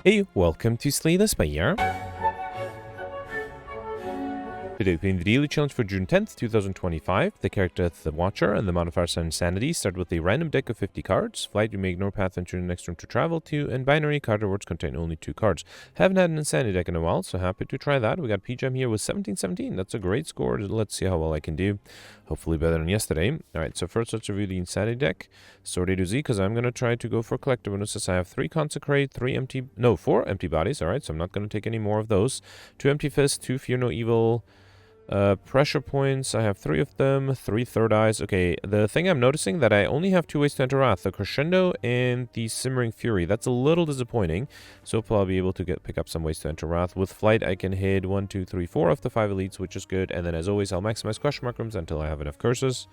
Hey, welcome to Slay the Spire. Today, playing the daily challenge for June 10th, 2025. The character The Watcher and the modifiers Insanity start with a random deck of 50 cards. Flight, you may ignore path and choose the next room to travel to, and binary card rewards contain only 2 cards. Haven't had an Insanity deck in a while, so happy to try that. We got PGM here with 1717. That's a great score. Let's see how well I can do. Hopefully better than yesterday. Alright, so first let's review the Insanity deck. Sort A to Z, because I'm going to try to go for collector bonuses. I have 3 Consecrate, 4 empty bodies. Alright, so I'm not going to take any more of those. 2 Empty Fists, 2 Fear No Evil. Pressure points, I have 3 of them, 3 third eyes. Okay, the thing I'm noticing that I only have 2 ways to enter Wrath, the Crescendo and the Simmering Fury. That's a little disappointing, so hopefully I'll be able to pick up some ways to enter Wrath. With Flight, I can hit 1, 2, 3, 4 of the 5 elites, which is good, and then as always, I'll maximize question mark rooms until I have enough curses.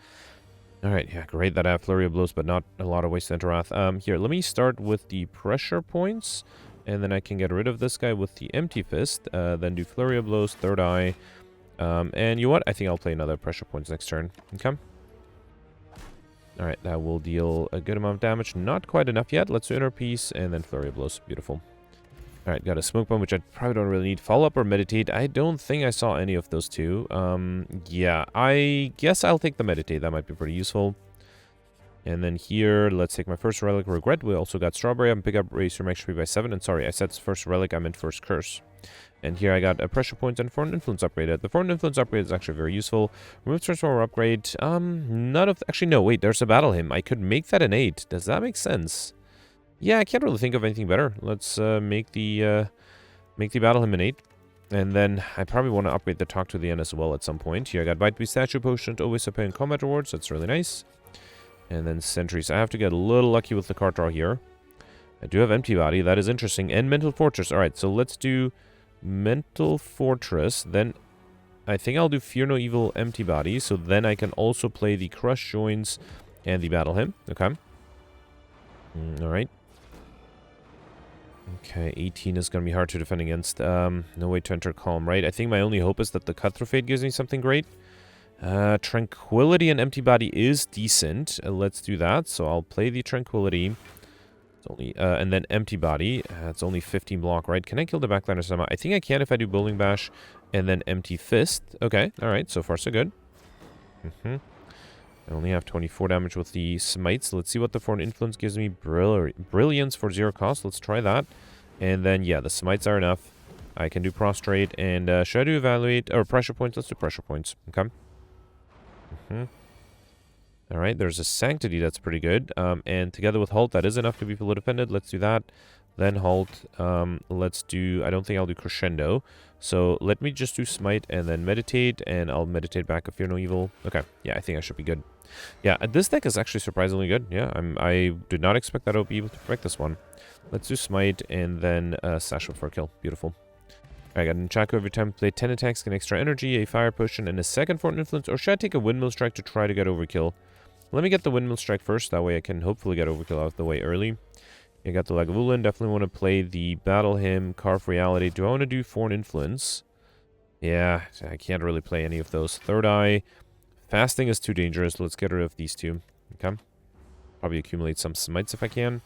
Alright, yeah, great that I have Flurry of Blows, but not a lot of ways to enter Wrath. Here, let me start with the pressure points, and then I can get rid of this guy with the Empty Fist, then do Flurry of Blows, third eye. And you know what? I think I'll play another pressure points next turn. Okay. Alright, that will deal a good amount of damage. Not quite enough yet. Let's do Inner Peace and then Flurry of Blows. Beautiful. Alright, got a Smoke Bomb, which I probably don't really need. Follow Up or Meditate. I don't think I saw any of those two. Yeah, I guess I'll take the Meditate. That might be pretty useful. And then here, let's take my first Relic, Regret. We also got Strawberry. I'm pick up Raise Your Max 3 by 7. And sorry, I said first Relic, I meant first Curse. And here I got a Pressure Point and Foreign Influence upgrade. The Foreign Influence upgrade is actually very useful. Remove Transformer upgrade. None of... Actually, no, wait, there's a Battle Hymn. I could make that an 8. Does that make sense? Yeah, I can't really think of anything better. Let's make the Battle Hymn an 8. And then I probably want to upgrade the Talk to the End as well at some point. Here I got Bite Beast Statue Potion, always appear in combat rewards. That's really nice. And then Sentries. I have to get a little lucky with the card draw here. I do have Empty Body. That is interesting. And Mental Fortress. Alright, so let's do Mental Fortress. Then I think I'll do Fear No Evil, Empty Body. So then I can also play the Crush Joins and the Battle Hymn. Okay. Alright. Okay, 18 is going to be hard to defend against. No way to enter Calm, right? I think my only hope is that the Cut Through Fate gives me something great. Tranquility and Empty Body is decent. Let's do that. So I'll play the Tranquility. It's only, and then Empty Body. It's only 15 block, right? Can I kill the backliner somehow? I think I can if I do Bowling Bash and then Empty Fist. Okay, alright. So far, so good. I only have 24 damage with the Smites. Let's see what the Foreign Influence gives me. Brilliance for 0 cost. Let's try that. And then, yeah, the Smites are enough. I can do Prostrate. And should I do Evaluate? Or Pressure Points? Let's do Pressure Points. Okay. Alright, there's a Sanctity that's pretty good. And together with Halt, that is enough to be fully defended. Let's do that. Then Halt. Let's do... I don't think I'll do Crescendo. So let me just do Smite and then Meditate. And I'll Meditate back a Fear No Evil. Okay, yeah, I think I should be good. Yeah, this deck is actually surprisingly good. Yeah, I did not expect that I would be able to perfect this one. Let's do Smite and then Satchel for a kill. Beautiful. I got an Chaco every time I play 10 attacks, get extra energy, a Fire Potion, and a second Foreign Influence. Or should I take a Windmill Strike to try to get Overkill? Let me get the Windmill Strike first. That way I can hopefully get Overkill out of the way early. I got the Lagavulin. Definitely want to play the Battle Hymn, Carve Reality. Do I want to do Foreign Influence? Yeah, I can't really play any of those. Third Eye. Fasting is too dangerous. Let's get rid of these two. Okay. Probably accumulate some Smites if I can.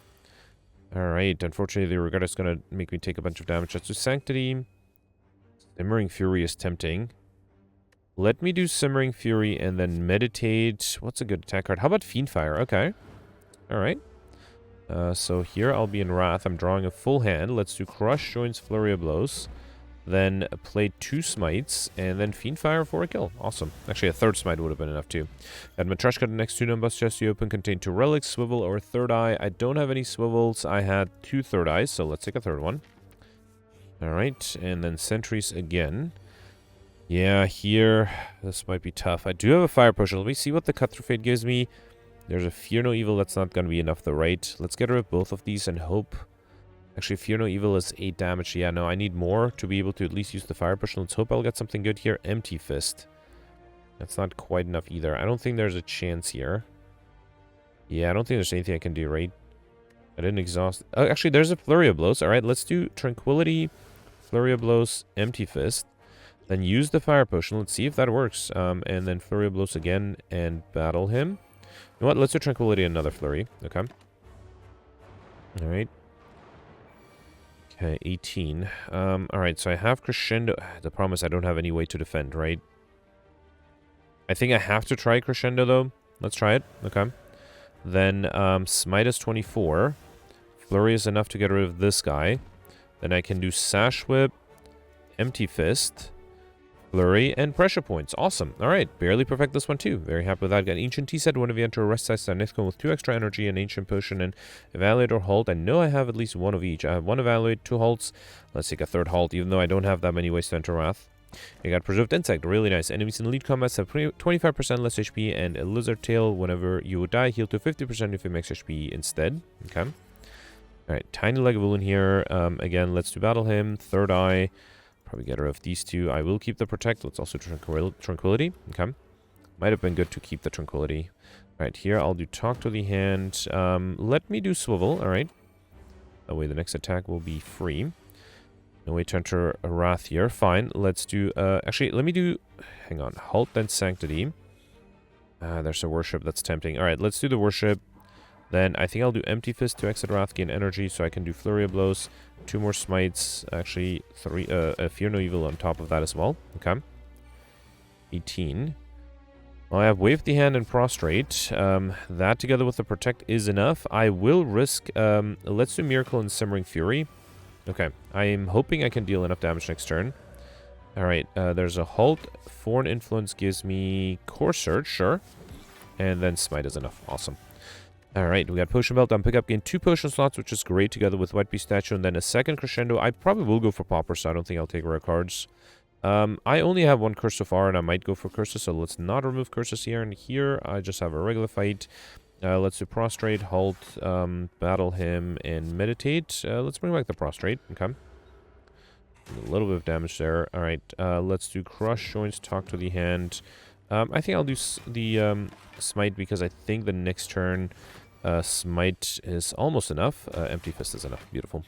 Alright. Unfortunately, the Regret is going to make me take a bunch of damage. Let's do Sanctity. Simmering Fury is tempting. Let me do Simmering Fury and then Meditate. What's a good attack card? How about Fiendfire? Okay. Alright. So here I'll be in Wrath. I'm drawing a full hand. Let's do Crush, Joins, Flurry of Blows. Then play 2 Smites. And then Fiendfire for a kill. Awesome. Actually, a third Smite would have been enough too. Got Matryoshka, the next 2 numbers just you open contain 2 Relics, Swivel, or Third Eye. I don't have any Swivels. I had 2 Third Eyes, so let's take a third one. Alright, and then Sentries again. Yeah, here, this might be tough. I do have a Fire Potion. Let me see what the Cut Through Fate gives me. There's a Fear No Evil. That's not going to be enough though, right? Let's get rid of both of these and hope. Actually, Fear No Evil is 8 damage. Yeah, no, I need more to be able to at least use the Fire Potion. Let's hope I'll get something good here. Empty Fist. That's not quite enough either. I don't think there's a chance here. Yeah, I don't think there's anything I can do, right? I didn't exhaust... Oh, actually, there's a Flurry of Blows. Alright, let's do Tranquility, Flurry of Blows, Empty Fist. Then use the Fire Potion. Let's see if that works. And then Flurry of Blows again and Battle Hymn. You know what? Let's do Tranquility and another Flurry. Okay. Alright. Okay, 18. Alright, so I have Crescendo. The problem is I don't have any way to defend, right? I think I have to try Crescendo, though. Let's try it. Okay. Then, Smite is 24. Flurry is enough to get rid of this guy. Then I can do Sash Whip, Empty Fist, Flurry, and Pressure Points. Awesome. Alright, barely perfect this one too. Very happy with that. Got an Ancient Tea set. One of you enter a rest size Next one with 2 extra energy, an Ancient Potion, and Evaluate or Halt. I know I have at least one of each. I have 1 Evaluate, 2 Halts. Let's take a 3rd Halt, even though I don't have that many ways to enter Wrath. You got Preserved Insect. Really nice. Enemies in lead combats have 25% less HP, and a Lizard Tail. Whenever you would die, heal to 50% if you max HP instead. Okay. Alright, Tiny Lagavulin here. Again, let's do Battle him. 3rd Eye. Probably get rid of these 2. I will keep the Protect. Let's also Tranquility. Okay. Might have been good to keep the Tranquility. Alright, here I'll do Talk to the Hand. Let me do Swivel. Alright. That way the next attack will be free. No way to enter a Wrath here. Fine. Let's do... actually, let me do... Hang on. Halt, then Sanctity. There's a Worship that's tempting. Alright, let's do the Worship. Then I think I'll do Empty Fist to exit Wrath, gain energy, so I can do Flurry of Blows, 2 more Smites, actually 3, Fear No Evil on top of that as well. Okay. 18. Well, I have Wave the Hand and Prostrate. That together with the Protect is enough. I will risk, let's do Miracle and Simmering Fury. Okay, I am hoping I can deal enough damage next turn. Alright, there's a Halt, Foreign Influence gives me Core Surge, sure. And then Smite is enough, awesome. Alright, we got Potion Belt on pickup, gain 2 potion slots, which is great, together with White Beast Statue, and then a 2nd Crescendo. I probably will go for Pauper, so I don't think I'll take rare cards. I only have 1 curse so far, and I might go for curses, so let's not remove curses here. And here, I just have a regular fight. Let's do Prostrate, Halt, Battle him, and Meditate. Let's bring back the Prostrate, okay. A little bit of damage there. Alright, let's do Crush Joints, Talk to the Hand. I think I'll do the Smite, because I think the next turn... Smite is almost enough. Empty Fist is enough. Beautiful.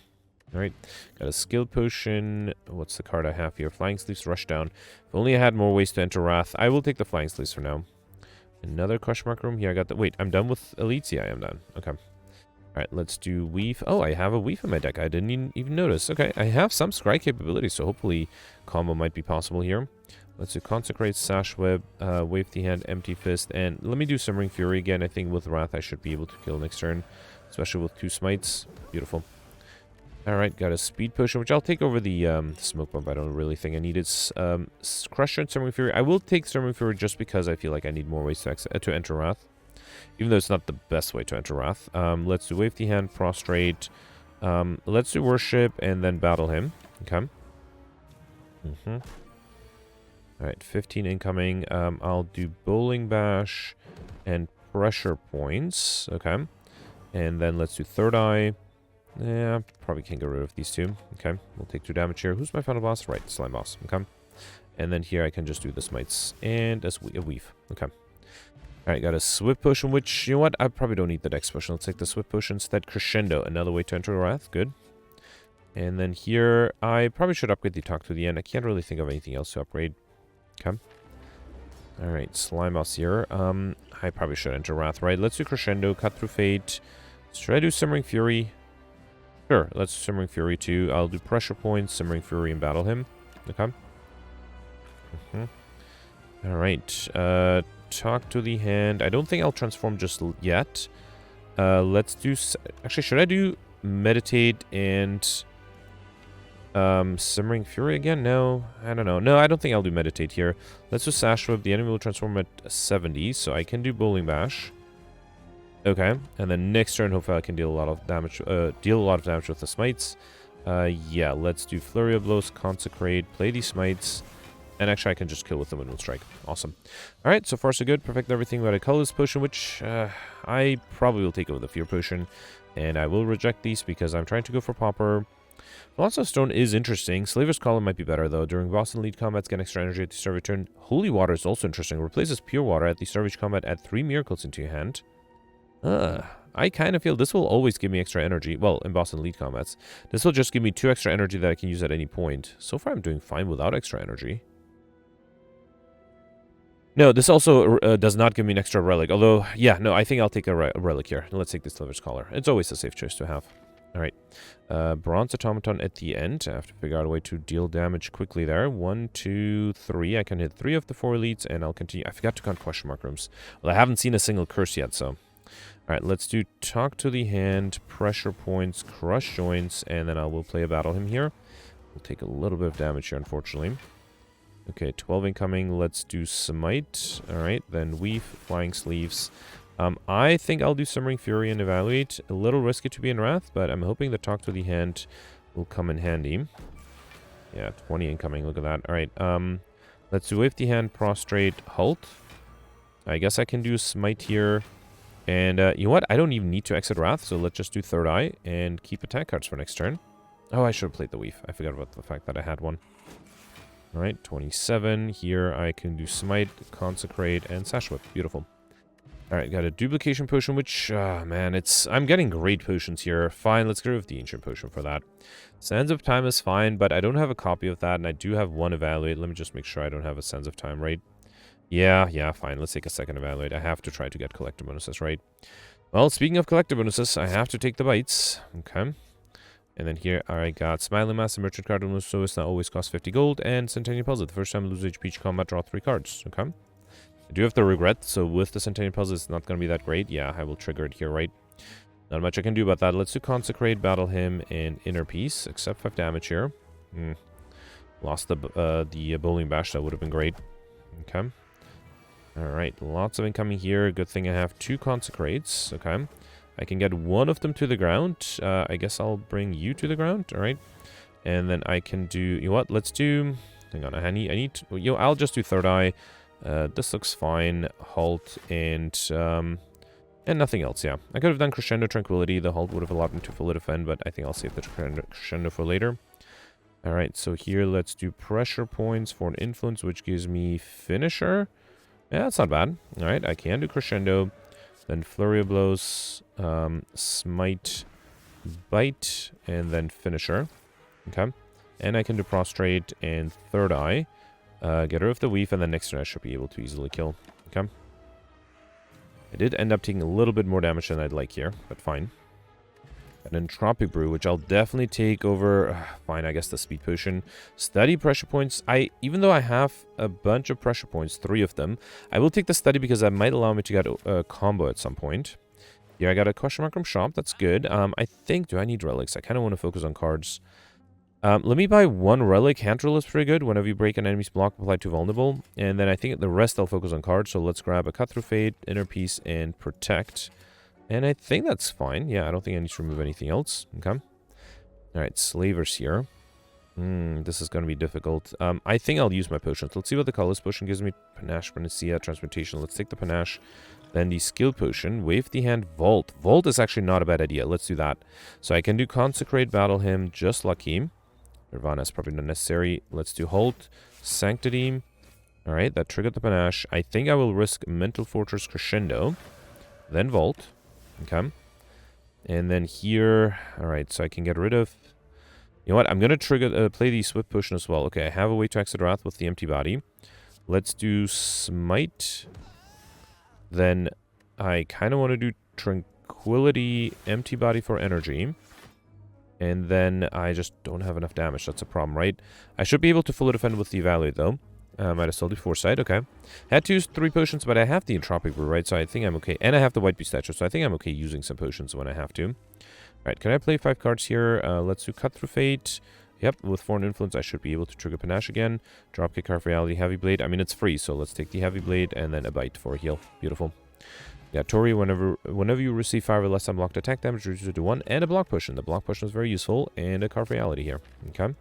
Alright. Got a Skill Potion. What's the card I have here? Flying Sleeves, Rushdown. If only I had more ways to enter Wrath. I will take the Flying Sleeves for now. Another Crush Mark Room. Here I got the... Wait, I'm done with Elites? Yeah, I am done. Okay. Alright, let's do Weave. Oh, I have a Weave in my deck. I didn't even notice. Okay, I have some Scry capability, so hopefully combo might be possible here. Let's do Consecrate, Sash Web, Wave the Hand, Empty Fist, and let me do Simmering Fury again. I think with Wrath I should be able to kill next turn, especially with 2 Smites. Beautiful. Alright, got a Speed Potion, which I'll take over the Smoke Bomb. I don't really think I need it. Crusher and Simmering Fury. I will take Simmering Fury just because I feel like I need more ways to enter Wrath, even though it's not the best way to enter Wrath. Let's do Wave the Hand, Prostrate. Let's do Worship, and then Battle him. Okay. Alright, 15 incoming. I'll do Bowling Bash and Pressure Points. Okay. And then let's do 3rd Eye. Yeah, probably can't get rid of these 2. Okay, we'll take 2 damage here. Who's my final boss? Right, Slime Boss. Okay. And then here I can just do the Smites and a Weave. Okay. Alright, got a Swift Potion, which, you know what? I probably don't need the Dex Potion. Let's take the Swift Potion instead. Crescendo, another way to enter Wrath. Good. And then here, I probably should upgrade the Talk to the End. I can't really think of anything else to upgrade. Okay. Alright, Slime Boss here. I probably should enter Wrath, right? Let's do Crescendo, Cut Through Fate. Should I do Simmering Fury? Sure, let's do Simmering Fury too. I'll do Pressure Points, Simmering Fury, and Battle him. Okay. Alright, Talk to the Hand. I don't think I'll transform just yet. Let's do... Actually, should I do Meditate and... Simmering Fury again? No, I don't know. No, I don't think I'll do Meditate here. Let's do Sash Whip. The enemy will transform at 70, so I can do Bowling Bash. Okay, and then next turn, hopefully I can deal a lot of damage. With the Smites. Yeah, let's do Flurry of Blows, Consecrate, play these Smites, and actually I can just kill with the Windmill Strike. Awesome. All right, so far so good. Perfect everything but a Colorless Potion, which I probably will take over the Fear Potion, and I will reject these because I'm trying to go for Pauper. Philosopher's Stone is interesting. Slaver's Column might be better, though. During boss and lead combats, get extra energy at the start of your turn. Holy Water is also interesting. Replaces Pure Water at the start of each combat. Add 3 Miracles into your hand. I kind of feel this will always give me extra energy. Well, in boss and lead combats. This will just give me 2 extra energy that I can use at any point. So far, I'm doing fine without extra energy. No, this also does not give me an extra relic. Although, yeah, no, I think I'll take a relic here. Let's take this Slaver's Collar. It's always a safe choice to have. Alright. Bronze Automaton at the end. I have to figure out a way to deal damage quickly there. 1, 2, 3. I can hit 3 of the 4 elites, and I'll continue. I forgot to count question mark rooms. Well, I haven't seen a single curse yet, so... Alright, let's do Talk to the Hand, Pressure Points, Crush Joints, and then I will play a Battle Him here. We'll take a little bit of damage here, unfortunately. Okay, 12 incoming. Let's do Smite. Alright, then Weave, Flying Sleeves. I think I'll do Simmering Fury and Evaluate. A little risky to be in Wrath, but I'm hoping the Talk to the Hand will come in handy. Yeah, 20 incoming. Look at that. Alright, let's do Wave the Hand, Prostrate, Halt. I guess I can do Smite here. And you know what? I don't even need to exit Wrath, so let's just do Third Eye and keep attack cards for next turn. Oh, I should have played the Weave. I forgot about the fact that I had one. Alright, 27. Here I can do Smite, Consecrate, and Sash Whip. Beautiful. Alright, got a Duplication Potion, which, man, I'm getting great potions here. Fine, let's get rid of the Ancient Potion for that. Sands of Time is fine, but I don't have a copy of that, and I do have one Evaluate. Let me just make sure I don't have a Sands of Time, right? Yeah, fine. Let's take a second Evaluate. I have to try to get collector bonuses, right? Well, speaking of collector bonuses, I have to take the bites. Okay. And then here I got Smiling Master, Merchant card, so it's not always cost 50 gold, and Centennial Puzzle. The first time I lose HP each combat, draw 3 cards. Okay. I do have the Regret, so with the Centennial Puzzle, it's not going to be that great. Yeah, I will trigger it here, right? Not much I can do about that. Let's do Consecrate, Battle Him, and Inner Peace. Accept 5 damage here. Lost the Bowling Bash. That would have been great. Okay. Alright, lots of incoming here. Good thing I have 2 Consecrates. Okay. I can get one of them to the ground. I guess I'll bring you to the ground. Alright. And then I can do... You know what? Let's do... Hang on. I need to... You know, I'll just do Third Eye. This looks fine. Halt and nothing else, yeah. I could have done Crescendo Tranquility. The Halt would have allowed me to fully defend, but I think I'll save the Crescendo for later. Alright, so here let's do Pressure Points for an Influence, which gives me Finisher. Yeah, that's not bad. Alright, I can do Crescendo. Then Flurry of Blows, Smite, Bite, and then Finisher. Okay. And I can do Prostrate and Third Eye. Get rid of the Weave, and then next turn I should be able to easily kill. Okay. I did end up taking a little bit more damage than I'd like here, but fine. An Entropic Brew, which I'll definitely take over... fine, I guess the Speed Potion. Study Pressure Points. Even though I have a bunch of Pressure Points, 3 of them, I will take the Study because that might allow me to get a combo at some point. Here I got a Question Mark from Shop. That's good. I think... Do I need Relics? I kind of want to focus on cards. Let me buy 1 Relic. Hand Drill is pretty good. Whenever you break an enemy's block, apply to Vulnerable. And then I think the rest I'll focus on cards. So let's grab a Cut Through Fate, Inner Peace, and Protect. And I think that's fine. Yeah, I don't think I need to remove anything else. Okay. Alright, Slavers here. This is going to be difficult. I think I'll use my potions. Let's see what the Colorless Potion gives me. Panache, Panacea, Transmutation. Let's take the Panache. Then the Skill Potion. Wave the Hand, Vault. Vault is actually not a bad idea. Let's do that. So I can do Consecrate, Battle Him, Just Lucky. Nirvana is probably not necessary. Let's do Halt. Sanctity. Alright, that triggered the Panache. I think I will risk Mental Fortress Crescendo. Then Vault. Okay. And then here... Alright, so I can get rid of... You know what? I'm going to play the Swift Potion as well. Okay, I have a way to exit Wrath with the Empty Body. Let's do Smite. Then I kind of want to do Tranquility, Empty Body for energy. And then I just don't have enough damage. That's a problem, right? I should be able to fully defend with the Evaluate, though. Might have still do Foresight, okay. Had to use 3 potions, but I have the Entropic Brew, right? So I think I'm okay. And I have the White Beast Statue, so I think I'm okay using some potions when I have to. Alright, can I play 5 cards here? Let's do Cut Through Fate. Yep, with Foreign Influence, I should be able to trigger Panache again. Dropkick Half Reality, Heavy Blade. I mean, it's free, so let's take the Heavy Blade and then a Bite for a heal. Beautiful. Yeah, Tori, whenever you receive 5 or less unblocked attack damage, reduce it to 1. And a Block Potion. The Block Potion is very useful. And a Carve Reality here. Okay.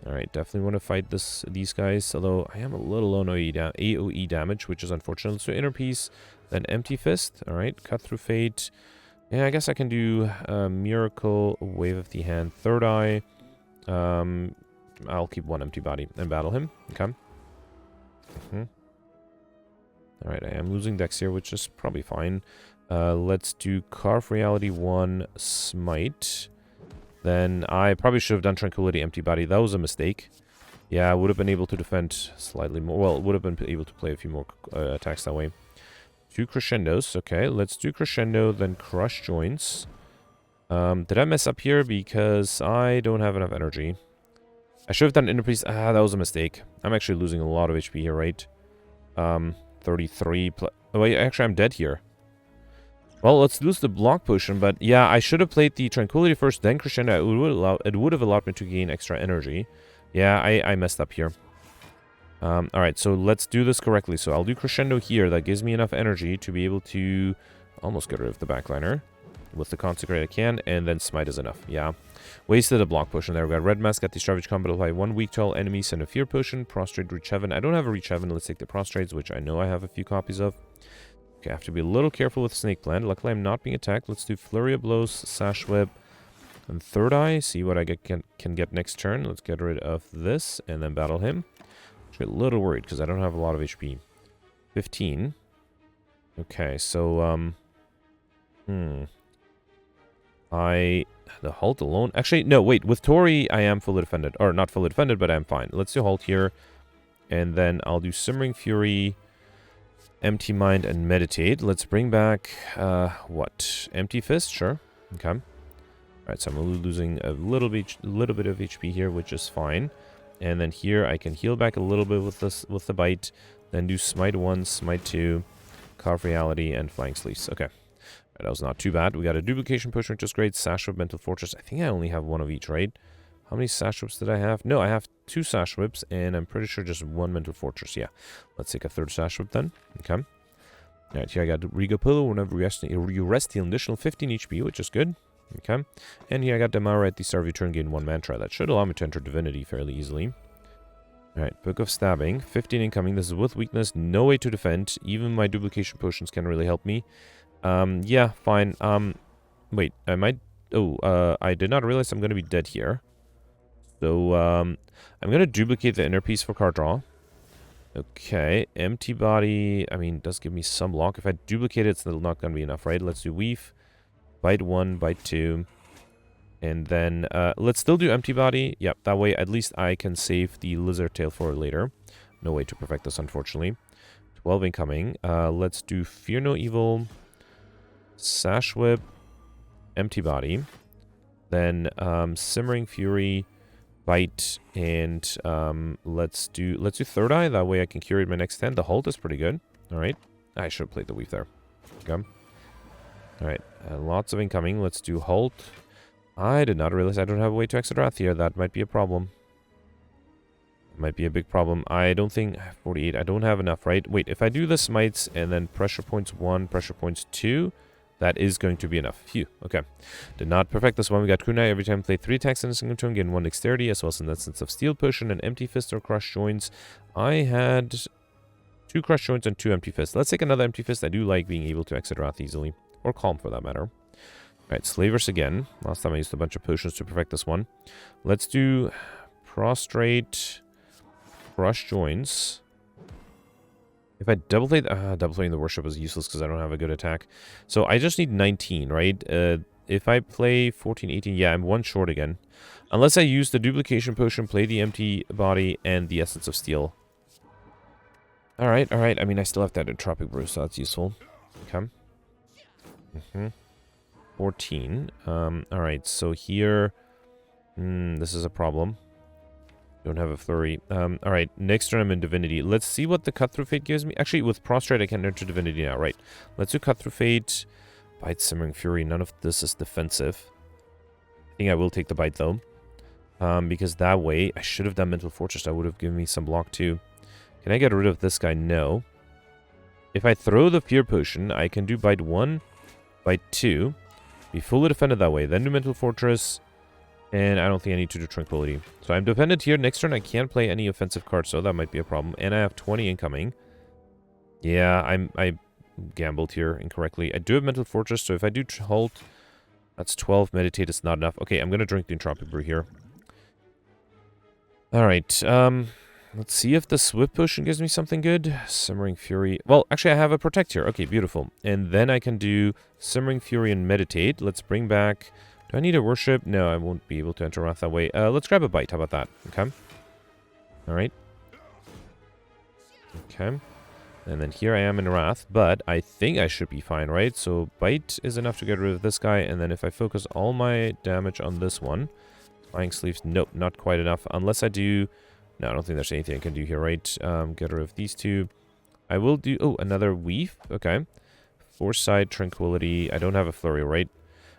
Alright, definitely want to fight these guys, although I am a little low on AoE damage, which is unfortunate. So Inner Peace, then Empty Fist. Alright, Cut Through Fate. Yeah, I guess I can do Miracle, Wave of the Hand, Third Eye. I'll keep 1 Empty Body and battle him. Okay. Alright, I am losing Dex here, which is probably fine. Let's do Carve Reality 1, Smite. Then I probably should have done Tranquility, Empty Body. That was a mistake. Yeah, I would have been able to defend slightly more. Well, would have been able to play a few more attacks that way. 2 Crescendos. Okay, let's do Crescendo, then Crush Joints. Did I mess up here? Because I don't have enough energy. I should have done Inner Priest. Ah, that was a mistake. I'm actually losing a lot of HP here, right? 33 plus... Oh, wait, actually, I'm dead here. Well, let's lose the block potion, but yeah, I should have played the Tranquility first, then Crescendo. It would have allowed me to gain extra energy. Yeah, I messed up here. Alright, so let's do this correctly. So I'll do Crescendo here. That gives me enough energy to be able to almost get rid of the backliner. With the Consecrate I can, and then Smite is enough. Yeah. Wasted a block potion there. We got Red Mask, got the Ravage combo, apply 1 weak to all enemies and a Fear potion. Prostrate, Reach Heaven. I don't have a Reach Heaven. Let's take the Prostrates, which I know I have a few copies of. Okay, I have to be a little careful with Snake Plant. Luckily, I'm not being attacked. Let's do Flurry of Blows, Sash Whip, and Third Eye. See what I can get next turn. Let's get rid of this, and then battle him. Actually, a little worried, because I don't have a lot of HP. 15. Okay, so, the Halt alone... Actually, no, wait. With Tori, I am fully defended. Or, not fully defended, but I'm fine. Let's do Halt here. And then I'll do Simmering Fury, Empty Mind, and Meditate. Let's bring back... what? Empty Fist? Sure. Okay. Alright, so I'm losing a little bit of HP here, which is fine. And then here, I can heal back a little bit with the Bite. Then do Smite 1, Smite 2, Carve Reality, and Flying Sleeves. Okay. That was not too bad. We got a Duplication Potion, which is great. Sash Whip, Mental Fortress. I think I only have one of each, right? How many Sash Whips did I have? No, I have 2 Sash Whips, and I'm pretty sure just 1 Mental Fortress. Yeah. Let's take a 3rd Sash Whip then. Okay. Alright, here I got Riga Pillow. Whenever you rest, heal an additional 15 HP, which is good. Okay. And here I got Damara at the start of your turn, gain 1 Mantra. That should allow me to enter Divinity fairly easily. Alright, Book of Stabbing. 15 incoming. This is with weakness. No way to defend. Even my Duplication Potions can really help me. Yeah, fine. Wait, I might... Oh, I did not realize I'm going to be dead here. So, I'm going to duplicate the inner piece for card draw. Okay, Empty Body, I mean, does give me some block. If I duplicate it, it's not going to be enough, right? Let's do Weave, Bite 1, Bite 2, and then, let's still do Empty Body. Yep, that way at least I can save the Lizard Tail for later. No way to perfect this, unfortunately. 12 incoming. Let's do Fear No Evil, Sash Whip, Empty Body, then Simmering Fury, Bite, and let's do Third Eye. That way I can curate my next 10. The Halt is pretty good. All right, I should have played the Weave there. Okay. All right, lots of incoming. Let's do Halt. I did not realize I don't have a way to exit Wrath here. That might be a problem. Might be a big problem. I don't think 48. I don't have enough, right? Wait, if I do the Smites and then Pressure Points 1, Pressure Points 2. That is going to be enough. Phew. Okay. Did not perfect this one. We got Kunai. Every time play 3 attacks in a single turn, gain 1 dexterity, as well as an essence of Steel Potion and Empty Fist or Crush Joints. I had 2 Crush Joints and 2 Empty Fists. Let's take another Empty Fist. I do like being able to exit Wrath easily. Or Calm, for that matter. Alright, Slavers again. Last time I used a bunch of potions to perfect this one. Let's do Prostrate, Crush Joints. If I double play the Worship is useless because I don't have a good attack. So I just need 19, right? If I play 14, 18, yeah, I'm 1 short again. Unless I use the Duplication Potion, play the Empty Body, and the Essence of Steel. Alright, alright. I mean, I still have that Entropic Brew, so that's useful. Okay. 14. Alright, so here... this is a problem. Don't have a Flurry. Alright, next turn I'm in Divinity. Let's see what the Cut Through Fate gives me. Actually, with Prostrate, I can enter Divinity now, right? Let's do Cut Through Fate. Bite, Simmering Fury. None of this is defensive. I think I will take the Bite, though. Because that way, I should have done Mental Fortress. That would have given me some block, too. Can I get rid of this guy? No. If I throw the Fear Potion, I can do Bite 1, Bite 2. Be fully defended that way. Then do Mental Fortress. And I don't think I need to do Tranquility. So I'm defended here. Next turn, I can't play any offensive cards, so that might be a problem. And I have 20 incoming. Yeah, I gambled here incorrectly. I do have Mental Fortress, so if I do Halt, that's 12. Meditate is not enough. Okay, I'm going to drink the Entropic Brew here. Alright, let's see if the Swift Potion gives me something good. Simmering Fury. Well, actually, I have a Protect here. Okay, beautiful. And then I can do Simmering Fury and Meditate. Let's bring back... Do I need a Worship? No, I won't be able to enter Wrath that way. Let's grab a Bite. How about that? Okay. Alright. Okay. And then here I am in Wrath, but I think I should be fine, right? So Bite is enough to get rid of this guy, and then if I focus all my damage on this one, Flying Sleeves, nope, not quite enough. Unless I do... No, I don't think there's anything I can do here, right? Get rid of these two. I will do... Oh, another Weave. Okay. Foresight, Tranquility. I don't have a Flurry, right?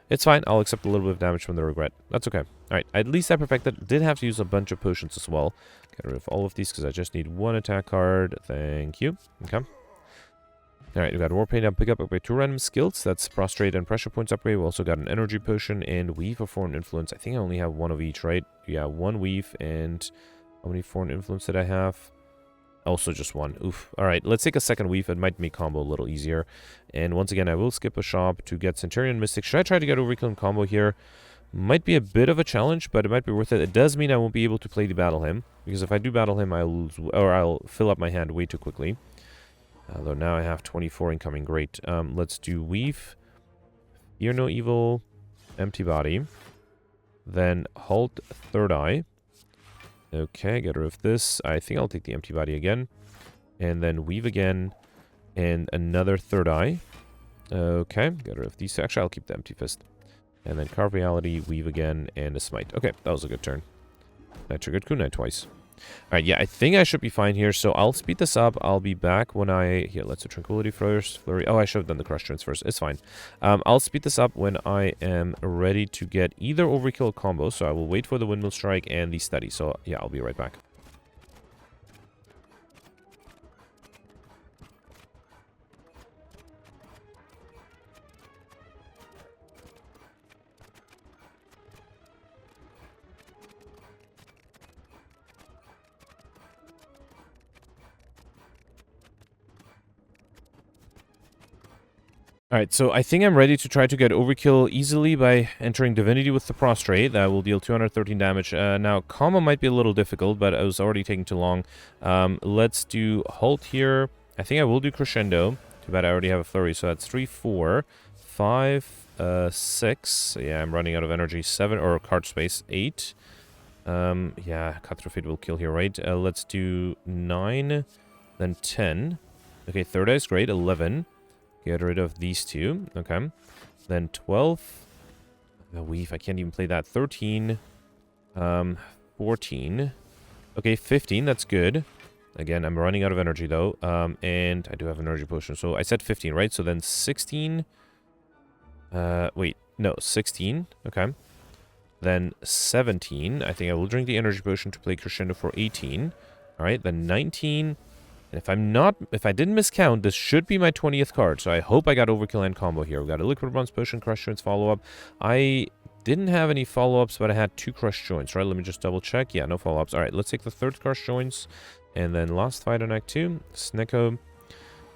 It's fine. I'll accept a little bit of damage from the Regret. That's okay. Alright, at least I perfected. Did have to use a bunch of potions as well. Get rid of all of these because I just need one attack card. Thank you. Okay. Alright, we got Warpaint and Pick Up, upgrade 2 random skills. That's Prostrate and Pressure Points upgrade. We also got an Energy Potion and Weave of Foreign Influence. I think I only have one of each, right? Yeah, one Weave and... How many Foreign Influence did I have? Also just one. Oof. Alright, let's take a second Weave. It might make combo a little easier. And once again, I will skip a shop to get Centurion Mystic. Should I try to get Overkill and combo here? Might be a bit of a challenge, but it might be worth it. It does mean I won't be able to play the Battle Hymn, because if I do Battle Hymn, I'll fill up my hand way too quickly. Although now I have 24 incoming. Great. Let's do Weave. Fear No Evil. Empty Body. Then Halt Third Eye. Okay, get rid of this. I think I'll take the Empty Body again. And then Weave again. And another Third Eye. Okay, get rid of these. Actually, I'll keep the Empty Fist. And then Carve Reality, Weave again, and a Smite. Okay, that was a good turn. I triggered Kunai twice. Alright, yeah, I think I should be fine here, so I'll speed this up. I'll be back when I... Here, let's do Tranquility first. Flurry. Oh, I should have done the Crush Joints first. It's fine. I'll speed this up when I am ready to get either Overkill or combo, so I will wait for the Windmill Strike and the Steady. So, yeah, I'll be right back. Alright, so I think I'm ready to try to get Overkill easily by entering Divinity with the Prostrate. That will deal 213 damage. Now, combo might be a little difficult, but it was already taking too long. Let's do Halt here. I think I will do Crescendo. Too bad I already have a Flurry, so that's 3, 4, 5, 6. Yeah, I'm running out of energy. 7, or card space. 8. Yeah, Cut Through Fate will kill here, right? Let's do 9, then 10. Okay, Third Eye is great. 11. Get rid of these two. Okay. Then 12. The Weave. I can't even play that. 13. 14. Okay, 15. That's good. Again, I'm running out of energy, though. And I do have an energy potion. So I said 15, right? So then 16. Wait. No, 16. Okay. Then 17. I think I will drink the energy potion to play Crescendo for 18. All right. Then 19. And if I didn't miscount, this should be my 20th card. So I hope I got Overkill and combo here. We got a Liquid Bronze Potion, Crush Joints follow-up. I didn't have any follow-ups, but I had 2 Crush Joints, right? Let me just double check. Yeah, no follow-ups. All right, let's take the 3rd Crush Joints. And then last fight on Act 2, Snecko.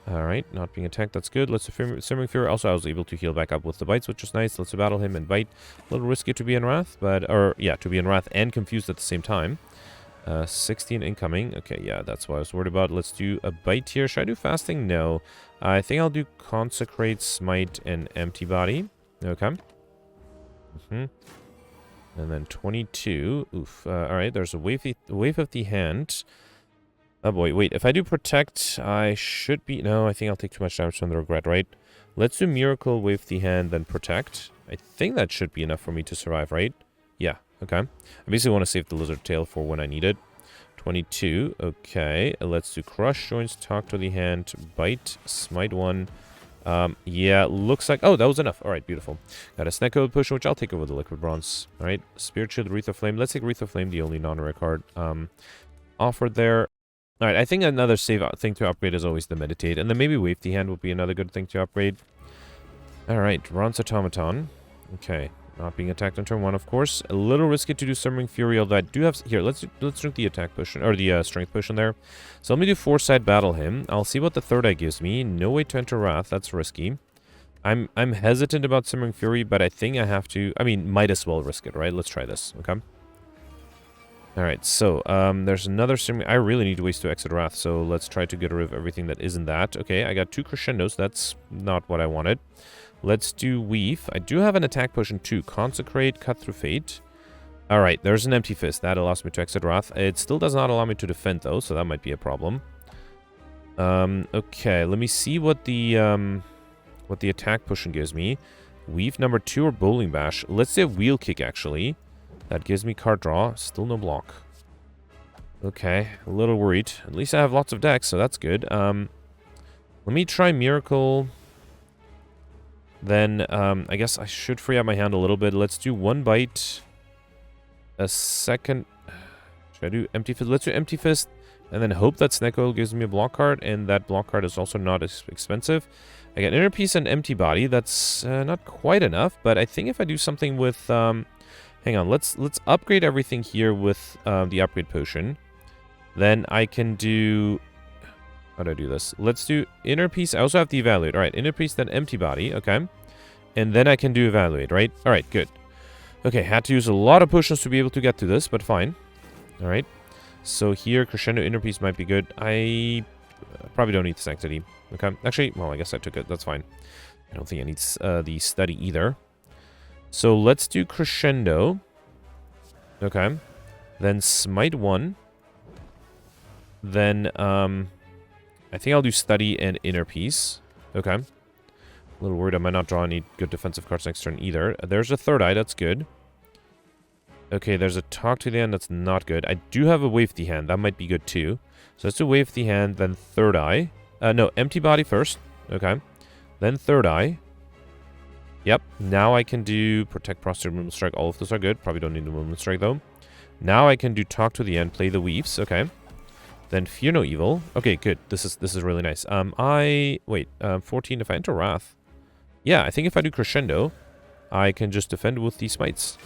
All right, not being attacked. That's good. Let's do Simmering Fury. Also, I was able to heal back up with the Bites, which is nice. Let's battle him and Bite. A little risky to be in Wrath, but... Or, yeah, to be in Wrath and Confused at the same time. 16 incoming. Okay, yeah, that's what I was worried about. Let's do a Bite here. Should I do Fasting? No. I think I'll do Consecrate, Smite, and Empty Body. Okay. And then 22. Oof. Alright, there's a wave of the hand. Oh boy, wait. If I do Protect, I should be... No, I think I'll take too much damage from the Regret, right? Let's do Miracle, Wave the Hand, then Protect. I think that should be enough for me to survive, right? Yeah. Okay. I basically want to save the Lizard Tail for when I need it. 22. Okay. Let's do Crush Joints, Talk to the Hand, Bite, Smite 1. Yeah, looks like... Oh, that was enough. Alright, beautiful. Got a Snecko Potion, which I'll take over the Liquid Bronze. Alright. Spirit Shield, Wreath of Flame. Let's take Wreath of Flame, the only non-rare card offered there. Alright, I think another save thing to upgrade is always the Meditate. And then maybe Wave the Hand would be another good thing to upgrade. Alright, Ron's Automaton. Okay. Not being attacked on turn 1, of course. A little risky to do Simmering Fury, although I do have... Here, let's drink the attack potion, or the strength potion there. So let me do Foresight Battle him. I'll see what the Third Eye gives me. No way to enter Wrath, that's risky. I'm hesitant about Simmering Fury, but I think I have to... I mean, might as well risk it, right? Let's try this, okay? Alright, so, there's another Simmering... I really need ways to exit Wrath, so let's try to get rid of everything that isn't that. Okay, I got 2 Crescendos, that's not what I wanted. Let's do Weave. I do have an attack potion too. Consecrate, Cut Through Fate. Alright, there's an Empty Fist. That allows me to exit Wrath. It still does not allow me to defend though, so that might be a problem. Okay, let me see what the attack pushing gives me. Weave number 2 or bowling bash. Let's say wheel kick, actually. That gives me card draw. Still no block. Okay, a little worried. At least I have lots of decks, so that's good. Let me try Miracle. Then, I guess I should free up my hand a little bit. Let's do 1 bite. A second... Should I do Empty Fist? Let's do Empty Fist. And then hope that Snake Oil gives me a block card. And that block card is also not as expensive. I get Inner Peace and Empty Body. That's not quite enough. But I think if I do something with... hang on. Let's upgrade everything here with the Upgrade Potion. Then I can do... How do I do this? Let's do Inner Peace. I also have to Evaluate. Alright, Inner Peace, then Empty Body. Okay. And then I can do Evaluate, right? Alright, good. Okay, had to use a lot of potions to be able to get to this, but fine. Alright. So here, Crescendo Inner Peace might be good. I probably don't need the Sanctity. Okay. Actually, well, I guess I took it. That's fine. I don't think I need the Study either. So let's do Crescendo. Okay. Then Smite 1. Then, I think I'll do Study and Inner Peace. Okay. A little worried I might not draw any good defensive cards next turn either. There's a Third Eye. That's good. Okay, there's a Talk to the Hand. That's not good. I do have a Wave the Hand. That might be good too. So let's do Wave the Hand, then Third Eye. No, Empty Body first. Okay. Then Third Eye. Yep. Now I can do Protect, Prostrate, Movement Strike. All of those are good. Probably don't need the Movement Strike though. Now I can do Talk to the End, play the Weaves. Okay. Then Fear No Evil. Okay, good. This is really nice. 14 if I enter Wrath. Yeah, I think if I do Crescendo, I can just defend with these Smites.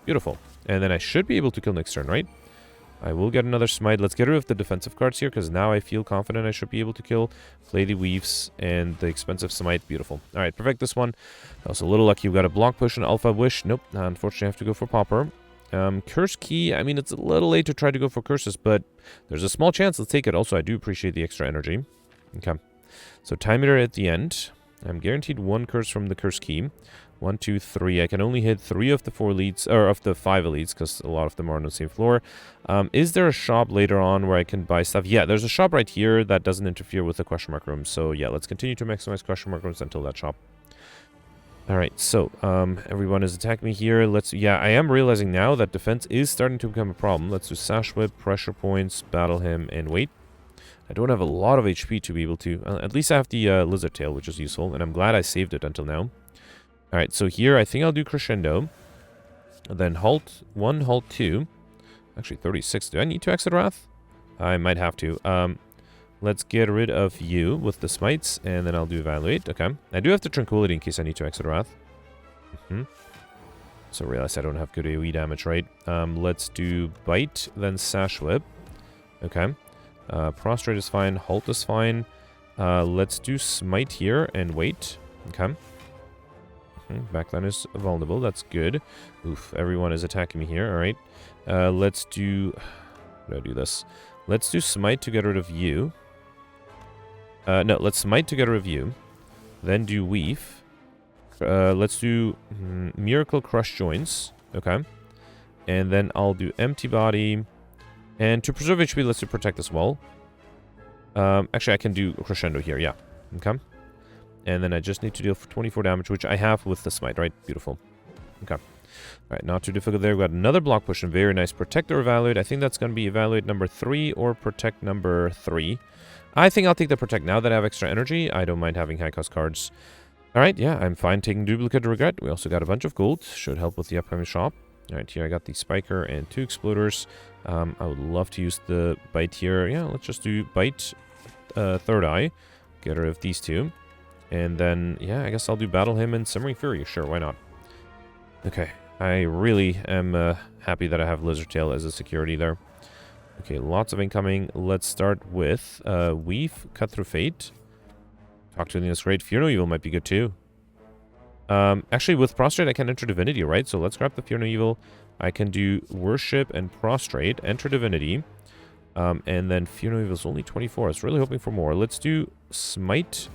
Beautiful. And then I should be able to kill next turn, right? I will get another Smite. Let's get rid of the defensive cards here, because now I feel confident I should be able to kill. Play the Weaves and the expensive Smite. Beautiful. Alright, perfect this one. I was a little lucky. We got a Block Potion, Alpha Wish. Nope, unfortunately I have to go for Pauper. Curse Key, I mean, it's a little late to try to go for curses, but there's a small chance. Let's take it. Also, I do appreciate the extra energy. Okay. So, Time Eater at the end. I'm guaranteed 1 curse from the Curse Key. 1, 2, 3. I can only hit 3 of the 4 elites, or of the 5 elites, because a lot of them are on the same floor. Is there a shop later on where I can buy stuff? Yeah, there's a shop right here that doesn't interfere with the question mark room. So, yeah, let's continue to maximize question mark rooms until that shop. Alright, so, everyone is attacking me here. Yeah, I am realizing now that defense is starting to become a problem. Let's do Sash Whip, Pressure Points, Battle him, and wait. I don't have a lot of HP to be able to... at least I have the Lizard Tail, which is useful, and I'm glad I saved it until now. Alright, so here I think I'll do Crescendo. And then Halt 1, Halt 2. Actually, 36. Do I need to exit Wrath? I might have to. Let's get rid of you with the Smites, and then I'll do Evaluate. Okay. I do have the Tranquility in case I need to exit Wrath. So realize I don't have good AoE damage, right? Let's do Bite, then Sash Whip. Okay. Prostrate is fine. Halt is fine. Let's do Smite here and wait. Okay. Backline is vulnerable. That's good. Oof, everyone is attacking me here. Alright. Let's do... How do I do this? Let's do Smite to get rid of you. No, let's Smite to get rid of you. Then do Weave. Let's do Miracle Crush Joints. Okay. And then I'll do Empty Body. And to preserve HP, let's do Protect as well. Actually, I can do Crescendo here, yeah. Okay. And then I just need to deal for 24 damage, which I have with the Smite, right? Beautiful. Okay. Alright, not too difficult there. We've got another Block Potion. Very nice. Protect or Evaluate. I think that's going to be Evaluate number 3 or Protect number 3. I think I'll take the Protect now that I have extra energy. I don't mind having high-cost cards. Alright, yeah, I'm fine taking Duplicate Regret. We also got a bunch of gold. Should help with the upcoming shop. Alright, here I got the Spiker and 2 Exploders. I would love to use the Bite here. Yeah, let's just do Bite, Third Eye. Get rid of these 2. And then, yeah, I guess I'll do Battle him and Simmering Fury. Sure, why not? Okay, I really am happy that I have Lizard Tail as a security there. Okay, lots of incoming. Let's start with Weave, Cut Through Fate. Talk to the is great. Fear No Evil might be good too. Actually, with Prostrate, I can enter Divinity, right? So let's grab the Fear No Evil. I can do Worship and Prostrate, enter Divinity. And then Fear No Evil is only 24. I was really hoping for more. Let's do Smite.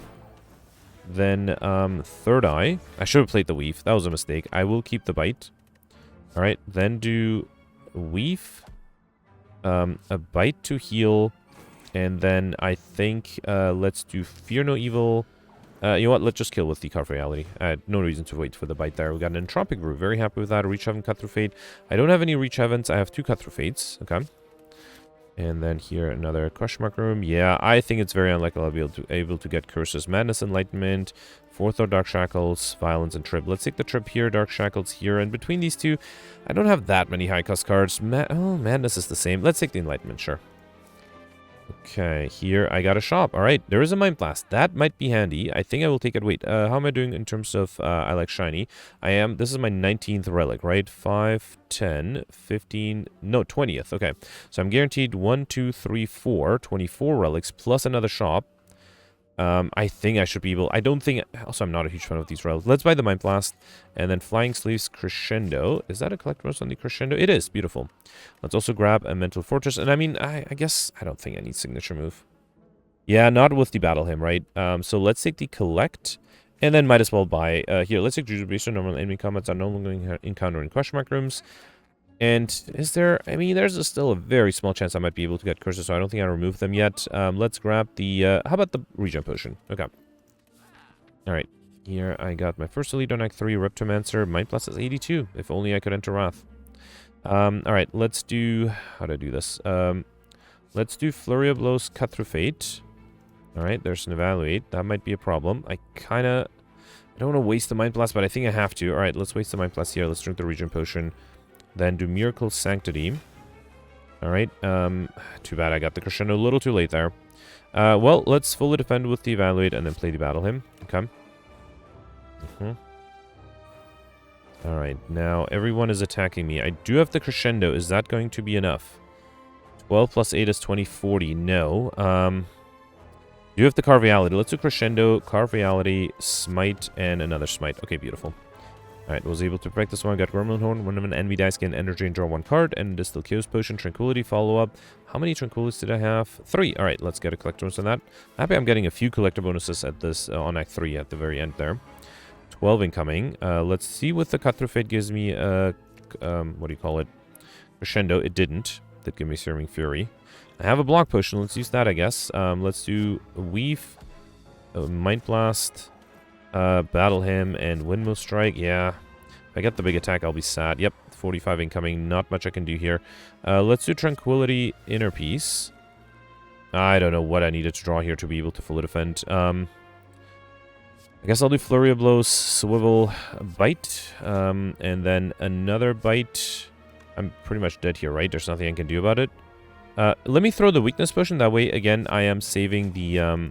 Then Third Eye. I should have played the Weave. That was a mistake. I will keep the Bite. Alright, then do Weave. A Bite to heal. And then I think let's do Fear No Evil. You know what? Let's just kill with the Carve Reality. No reason to wait for the bite there. We got an Entropic Brew. Very happy with that. Reach Heaven, Cut Through Fate. I don't have any Reach Heavens. I have 2 Cut Through Fates. Okay. And then here, another question mark room. Yeah, I think it's very unlikely I'll be able to get Curses. Madness, Enlightenment, 4th or Dark Shackles, Violence, and Trip. Let's take the Trip here, Dark Shackles here. And between these two, I don't have that many high-cost cards. Madness is the same. Let's take the Enlightenment, sure. Okay, here I got a shop. All right, there is a Mind Blast. That might be handy. I think I will take it. Wait, how am I doing in terms of I like shiny? I am. This is my 19th relic, right? 5, 10, 15, no, 20th. Okay, so I'm guaranteed 1, 2, 3, 4, 24 relics plus another shop. I think I should be able... I don't think... Also, I'm not a huge fan of these relics. Let's buy the Mind Blast. And then Flying Sleeves Crescendo. Is that a collectibles on the Crescendo? It is. Beautiful. Let's also grab a Mental Fortress. And I mean, I guess... I don't think I need Signature Move. Yeah, not with the Battle Hymn, right? So let's take the Collect. And then might as well buy... here, let's take Juju Beaster. Normal enemy comments are no longer encountering question mark rooms. And is there... I mean, there's still a very small chance I might be able to get curses, so I don't think I remove them yet. Let's grab the... how about the Regen Potion? Okay. Alright. Here I got my first Elite on Act 3, Reptomancer. Mind Blast is 82. If only I could enter Wrath. Alright, let's do... How do I do this? Let's do Flurry of Blows, Cut Through Fate. Alright, there's an Evaluate. That might be a problem. I don't want to waste the Mind Blast, but I think I have to. Alright, let's waste the Mind Blast here. Let's drink the Regen Potion. Then do Miracle Sanctity. Alright, too bad I got the Crescendo a little too late there. Well, let's fully defend with the Evaluate and then play the Battle Hymn. Okay. Alright, now everyone is attacking me. I do have the Crescendo. Is that going to be enough? 12 plus 8 is 20, 40. No. Do have the Carve Reality. Let's do Crescendo, Carve Reality, Smite, and another Smite. Okay, beautiful. Alright, was able to break this one. Got Gremlin Horn. When an enemy dies, gain energy and draw 1 card. And Distill Chaos Potion, Tranquility, follow-up. How many Tranquilities did I have? 3. Alright, let's get a collector bonus on that. Happy I'm getting a few collector bonuses at this on Act 3 at the very end there. 12 incoming. Let's see what the Cut Through Fate gives me. What do you call it? Crescendo. It didn't. Did give me Searing Fury. I have a Block Potion. Let's use that, I guess. Let's do Weave, Mind Blast, Battle Hymn, and Windmill Strike. Yeah. If I get the big attack, I'll be sad. Yep, 45 incoming. Not much I can do here. Let's do Tranquility, Inner Peace. I don't know what I needed to draw here to be able to fully defend. I guess I'll do Flurry of Blows, Swivel, Bite, and then another Bite. I'm pretty much dead here, right? There's nothing I can do about it. Let me throw the Weakness Potion. That way, again, I am saving the...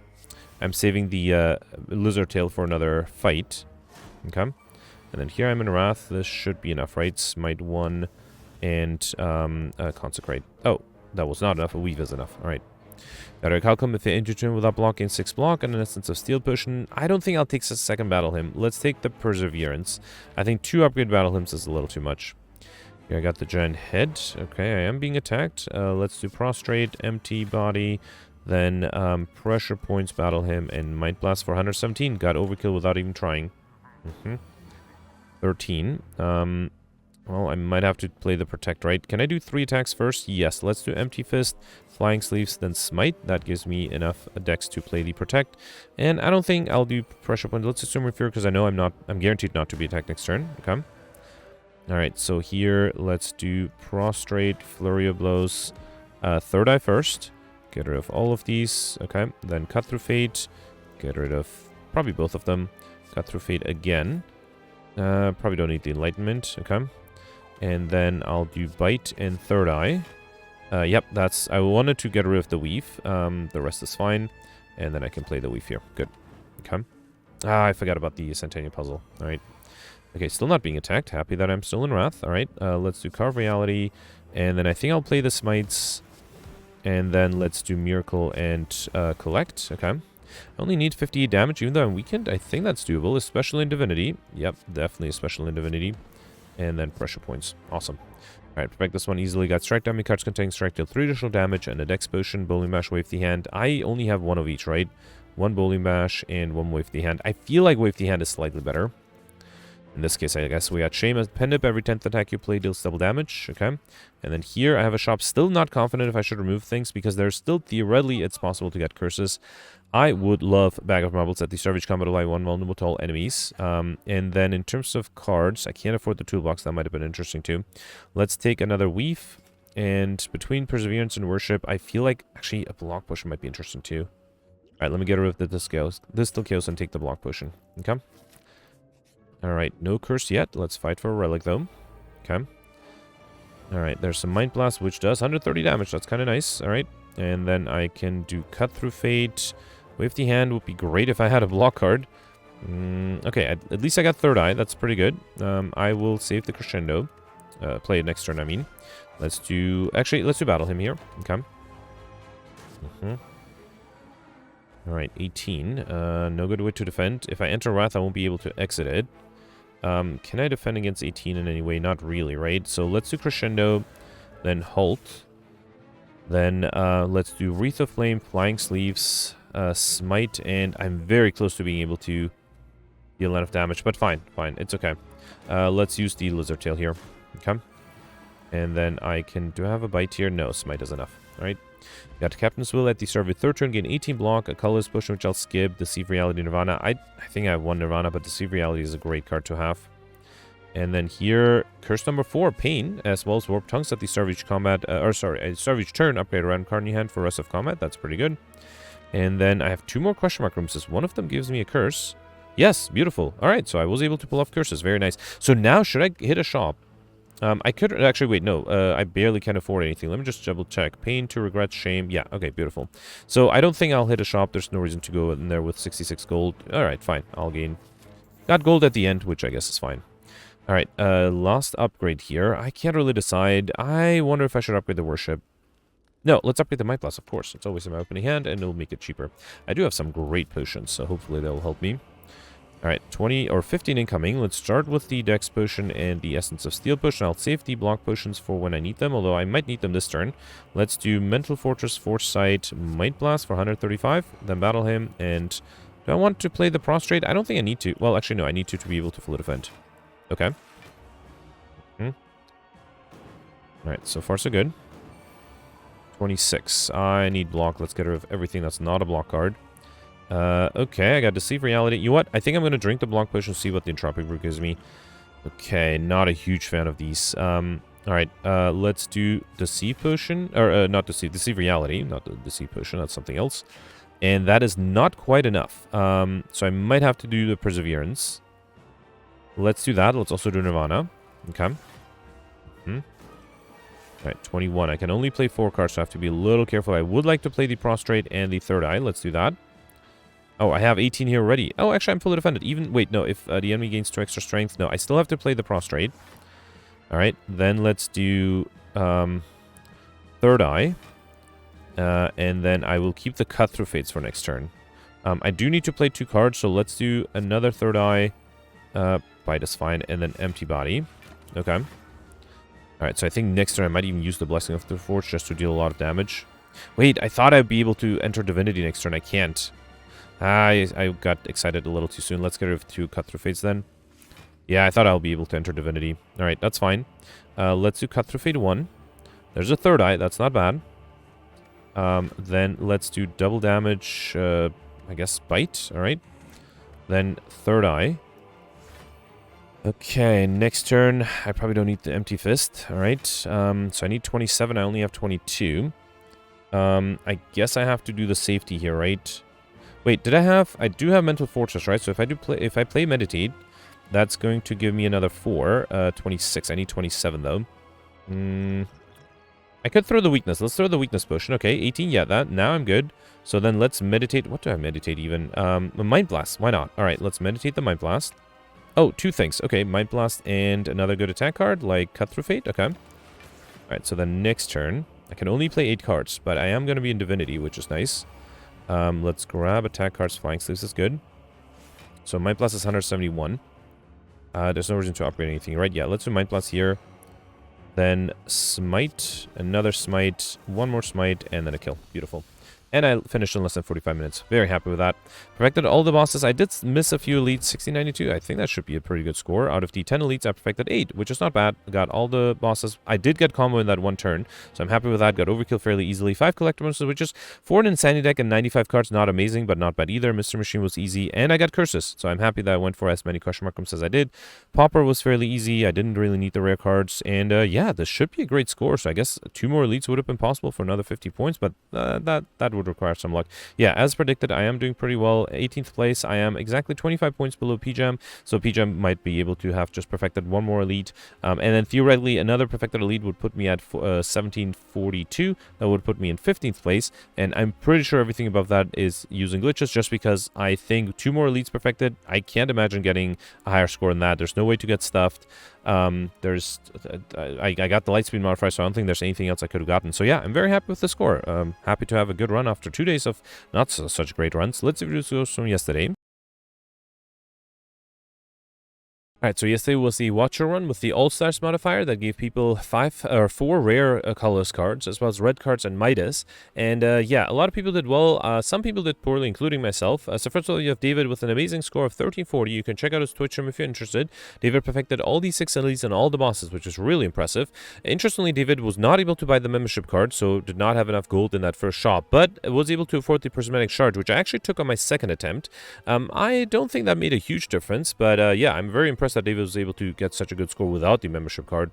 Lizard Tail for another fight. Okay. And then here I'm in Wrath. This should be enough, right? Smite 1 and Consecrate. Oh, that was not enough. A Weave is enough. Alright. Got a Calcum with the Intuition without blocking 6 block and an Essence of Steel Potion. I don't think I'll take a second Battle Hymn. Let's take the Perseverance. I think 2 upgrade Battle Hymns is a little too much. Here I got the Giant Head. Okay, I am being attacked. Let's do Prostrate, Empty Body... Then Pressure Points, Battle Hymn, and Mind Blast for 117. Got Overkill without even trying. 13. Well, I might have to play the Protect, right? Can I do 3 attacks first? Yes. Let's do Empty Fist, Flying Sleeves, then Smite. That gives me enough dex to play the Protect. And I don't think I'll do Pressure Point. Let's assume Fear because I know I'm guaranteed not to be attacked next turn. Okay. Alright, so here let's do Prostrate, Flurry of Blows, Third Eye first. Get rid of all of these. Okay. Then Cut Through Fate. Get rid of probably both of them. Cut Through Fate again. Probably don't need the Enlightenment. Okay. And then I'll do Bite and Third Eye. Yep, that's... I wanted to get rid of the Weave. The rest is fine. And then I can play the Weave here. Good. Okay. I forgot about the Centennial Puzzle. Alright. Okay, still not being attacked. Happy that I'm still in Wrath. Alright. Let's do Carve Reality. And then I think I'll play the Smites. And then let's do Miracle and Collect. Okay. I only need 58 damage, even though I'm weakened. I think that's doable, especially in Divinity. Yep, definitely especially in Divinity. And then Pressure Points. Awesome. Alright, protect this one easily. Got Strike Damage cards containing Strike deal 3 additional damage and a Dex Potion, Bowling Bash, Wave the Hand. I only have 1 of each, right? 1 Bowling Bash and 1 Wave the Hand. I feel like Wave the Hand is slightly better. In this case, I guess we got Shame as Pendip. Every 10th attack you play deals double damage. Okay. And then here I have a shop. Still not confident if I should remove things because there's still theoretically it's possible to get curses. I would love Bag of Marbles at the Savage Combat Ally 1 vulnerable to all enemies. And then in terms of cards, I can't afford the toolbox. That might have been interesting too. Let's take another Weave. And between Perseverance and Worship, I feel like actually a Block Potion might be interesting too. Alright, let me get rid of the Distal Chaos and take the Block Potion. Okay. Alright, no curse yet. Let's fight for a relic though. Okay. Alright, there's some Mind Blast, which does 130 damage. That's kind of nice. Alright. And then I can do Cut Through Fate. Wave the Hand would be great if I had a block card. Okay, at least I got Third Eye. That's pretty good. I will save the Crescendo. Play it next turn, I mean. Let's do... Actually, let's do Battle Him here. Okay. Alright, 18. No good way to defend. If I enter Wrath, I won't be able to exit it. Can I defend against 18 in any way? Not really, right? So let's do Crescendo, then Halt. Then let's do Wreath of Flame, Flying Sleeves, Smite, and I'm very close to being able to deal a lot of damage, but fine, it's okay. Let's use the Lizard Tail here. Okay. And then I can... Do I have a Bite here? No, Smite is enough. Alright. Got Captain's Will at the start of your third turn. Gain 18 block. A Colorless Potion, which I'll skip. Deceive Reality, Nirvana. I think I have one Nirvana, but Deceive Reality is a great card to have. And then here, Curse number 4, Pain, as well as Warp Tongues at the start of each combat. Start of each turn. Upgrade a random card in your hand for rest of combat. That's pretty good. And then I have 2 more question mark rooms. One of them gives me a curse. Yes, beautiful. Alright, so I was able to pull off curses. Very nice. So now, should I hit a shop? I could actually wait. No, I barely can afford anything. Let me just double check. Pain to Regret, Shame. Yeah, okay, beautiful. So I don't think I'll hit a shop. There's no reason to go in there with 66 gold. All right, fine. I'll gain. Got gold at the end, which I guess is fine. All right, last upgrade here. I can't really decide. I wonder if I should upgrade the Worship. No, let's upgrade the Might Blast, of course. It's always in my opening hand, and it'll make it cheaper. I do have some great potions, so hopefully they'll help me. Alright, 20 or 15 incoming. Let's start with the Dex Potion and the Essence of Steel Potion. I'll save the Block Potions for when I need them, although I might need them this turn. Let's do Mental Fortress, Foresight, Might Blast for 135, then Battle Him, and do I want to play the Prostrate? I don't think I need to. Well, actually, no, I need to be able to full defend. Okay. Alright, so far so good. 26. I need block. Let's get rid of everything that's not a block card. Okay, I got Deceive Reality. You know what? I think I'm going to drink the Block Potion, see what the Entropy Brew gives me. Okay, not a huge fan of these. Alright, let's do Deceive Potion. Or, not Deceive. Deceive Reality. Not the Deceive Potion. That's something else. And that is not quite enough. So I might have to do the Perseverance. Let's do that. Let's also do Nirvana. Okay. Alright, 21. I can only play 4 cards, so I have to be a little careful. I would like to play the Prostrate and the Third Eye. Let's do that. Oh, I have 18 here already. Oh, actually, I'm fully defended. Even... Wait, no. If the enemy gains 2 extra strength... No, I still have to play the Prostrate. Alright, then let's do... Third Eye. And then I will keep the Cut Through Fates for next turn. I do need to play 2 cards, so let's do another Third Eye. Bite is fine. And then Empty Body. Okay. Alright, so I think next turn I might even use the Blessing of the Forge just to deal a lot of damage. Wait, I thought I'd be able to enter Divinity next turn. I can't. I got excited a little too soon. Let's get rid of 2 Cut Through Fates then. Yeah, I thought I'll be able to enter Divinity. Alright, that's fine. Let's do Cut Through Fate 1. There's a Third Eye. That's not bad. Then let's do double damage, I guess, Bite. Alright. Then Third Eye. Okay, next turn, I probably don't need the Empty Fist. Alright, so I need 27. I only have 22. I guess I have to do the safety here, right? Wait, did I have... I do have Mental Fortress, right? So if I play Meditate, that's going to give me another 4. 26. I need 27, though. I could throw the Weakness. Let's throw the Weakness Potion. Okay, 18. Yeah, that. Now I'm good. So then let's Meditate. What do I meditate, even? Mind Blast. Why not? Alright, let's meditate the Mind Blast. Oh, 2 things. Okay, Mind Blast and another good attack card, like Cut Through Fate. Okay. Alright, so then next turn, I can only play 8 cards, but I am going to be in Divinity, which is nice. Let's grab attack cards. Flying Sleeves is good. So Mind Blast is 171. There's no reason to upgrade anything, right? Yeah, let's do Mind Blast here. Then Smite, another Smite, 1 more Smite, and then a kill. Beautiful. And I finished in less than 45 minutes. Very happy with that. Perfected all the bosses. I did miss a few elites. 1692. I think that should be a pretty good score. Out of the 10 elites, I perfected 8, which is not bad. Got all the bosses. I did get combo in that one turn, so I'm happy with that. Got overkill fairly easily. 5 collector bonuses, which is 4 in Insanity deck and 95 cards. Not amazing, but not bad either. Mr. Machine was easy. And I got curses, so I'm happy that I went for as many question mark as I did. Pauper was fairly easy. I didn't really need the rare cards. And yeah, this should be a great score. So I guess 2 more elites would have been possible for another 50 points, but that would require some luck. Yeah, as predicted, I am doing pretty well. 18th place, I am exactly 25 points below PJam, so PJam might be able to have just perfected one more elite, and then theoretically another perfected elite would put me at 1742. That would put me in 15th place, and I'm pretty sure everything above that is using glitches, just because I think 2 more elites perfected. I can't imagine getting a higher score than that. There's no way to get stuffed. I got the lightspeed modifier, so I don't think there's anything else I could have gotten. So yeah, I'm very happy with the score. Happy to have a good run after 2 days of not such great runs. Let's review those from yesterday. Alright, so yesterday was the Watcher run with the All-Stars modifier that gave people 4 rare colorless cards, as well as red cards and Midas. And yeah, a lot of people did well. Some people did poorly, including myself. So first of all, you have David with an amazing score of 1340. You can check out his Twitch stream if you're interested. David perfected all the 6 elites and all the bosses, which is really impressive. Interestingly, David was not able to buy the membership card, so did not have enough gold in that first shop, but was able to afford the prismatic shard, which I actually took on my second attempt. I don't think that made a huge difference, but yeah, I'm very impressed that David was able to get such a good score without the membership card.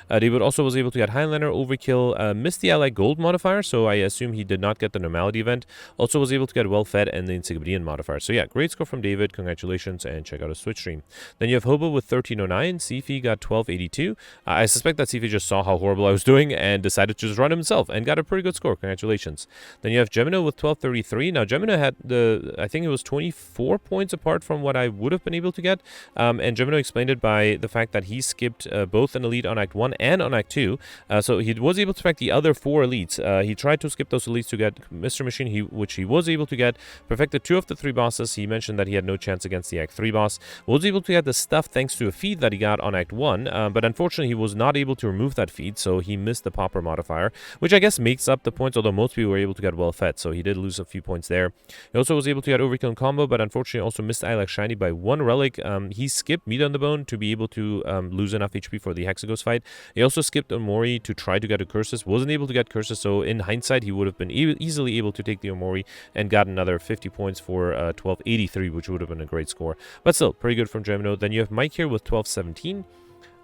David also was able to get Highlander, Overkill, missed the Ally Gold modifier, so I assume he did not get the Normality event. Also was able to get Well Fed and the Encyclopedian modifier. So yeah, great score from David. Congratulations, and check out his Twitch stream. Then you have Hobo with 1309. Sifi got 1282. I suspect that Sifi just saw how horrible I was doing and decided to just run himself and got a pretty good score. Congratulations. Then you have Gemino with 1233. Now Gemino had I think it was 24 points apart from what I would have been able to get, and Gemino explained it by the fact that he skipped both an elite on Act 1 and on Act 2, so he was able to perfect the other 4 elites. He tried to skip those elites to get Mr. Machine, which he was able to get, perfected 2 of the 3 bosses. He mentioned that he had no chance against the Act 3 boss, was able to get the stuff thanks to a feed that he got on Act 1, but unfortunately he was not able to remove that feed, so he missed the Pauper modifier, which I guess makes up the points, although most people were able to get Well Fed, so he did lose a few points there. He also was able to get Overkill and combo, but unfortunately also missed Ilax Shiny by 1 relic. He skipped Meat on the Bone to be able to lose enough HP for the Hexagos fight. He also skipped Omori to try to get a Curses, wasn't able to get Curses, so in hindsight he would have been easily able to take the Omori and got another 50 points for 1283, which would have been a great score. But still, pretty good from Gemino. Then you have Mike here with 1217.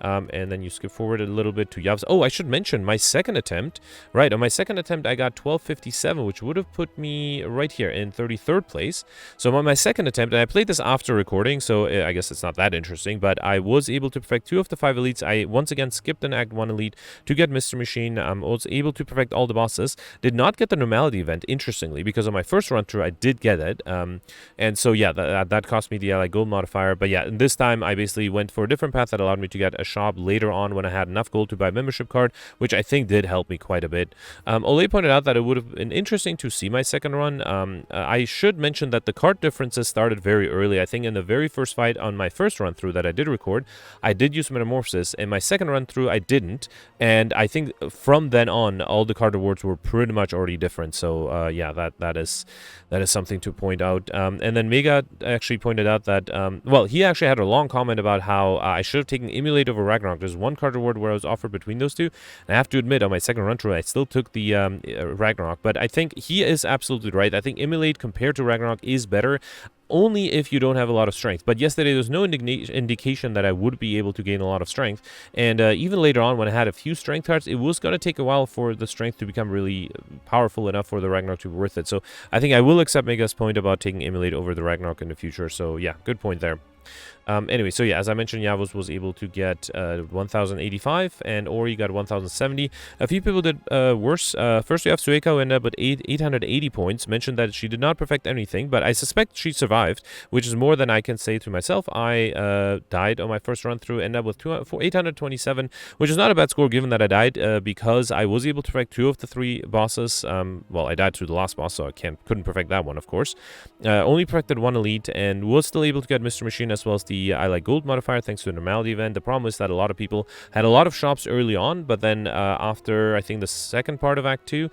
And then you skip forward a little bit to Yavs. Oh, I should mention my second attempt. Right, on my second attempt, I got 1257, which would have put me right here in 33rd place. So on my second attempt, and I played this after recording, so I guess it's not that interesting, but I was able to perfect 2 of the 5 elites. I once again skipped an Act 1 elite to get Mr. Machine. I was able to perfect all the bosses. Did not get the Normality event, interestingly, because on my first run through, I did get it. And so, yeah, that cost me the Ally Gold modifier. But yeah, this time, I basically went for a different path that allowed me to get a shop later on when I had enough gold to buy a membership card, which I think did help me quite a bit. Ole pointed out that it would have been interesting to see my second run. I should mention that the card differences started very early. I think in the very first fight on my first run through that I did record, I did use Metamorphosis, and my second run through I didn't, and I think from then on all the card rewards were pretty much already different. So yeah, that is something to point out. And then Mega actually pointed out that well, he actually had a long comment about how I should have taken Emulate over Ragnarok. There's one card reward where I was offered between those two, and I have to admit on my second run through I still took the Ragnarok, but I think he is absolutely right. I think Emulate compared to Ragnarok is better, only if you don't have a lot of strength. But yesterday there's no indication that I would be able to gain a lot of strength, and even later on when I had a few strength cards, it was going to take a while for the strength to become really powerful enough for the Ragnarok to be worth it. So I think I will accept Mega's point about taking Emulate over the Ragnarok in the future. So yeah, good point there. Anyway, so yeah, as I mentioned, Yavos was able to get 1085, and Ori got 1070. A few people did worse. First, we have Sueka, who ended up with 880 points. Mentioned that she did not perfect anything, but I suspect she survived, which is more than I can say to myself. I died on my first run through, ended up with 827, which is not a bad score given that I died because I was able to perfect 2 of the 3 bosses. Well, I died to the last boss, so I couldn't perfect that one, of course. Only perfected 1 elite, and was still able to get Mr. Machine as well as the I Like Gold modifier thanks to the normality event. The problem is that a lot of people had a lot of shops early on, but then after, I think, the second part of Act 2,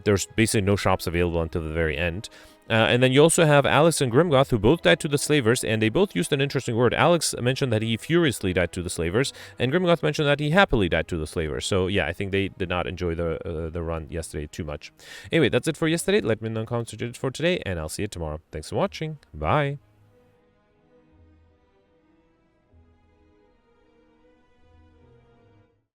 there's basically no shops available until the very end. And then you also have Alex and Grimgoth, who both died to the slavers, and they both used an interesting word. Alex mentioned that he furiously died to the slavers, and Grimgoth mentioned that he happily died to the slavers. So yeah, I think they did not enjoy the run yesterday too much. Anyway, that's it for yesterday. Let me know in the comments what you did for today, and I'll see you tomorrow. Thanks for watching. Bye.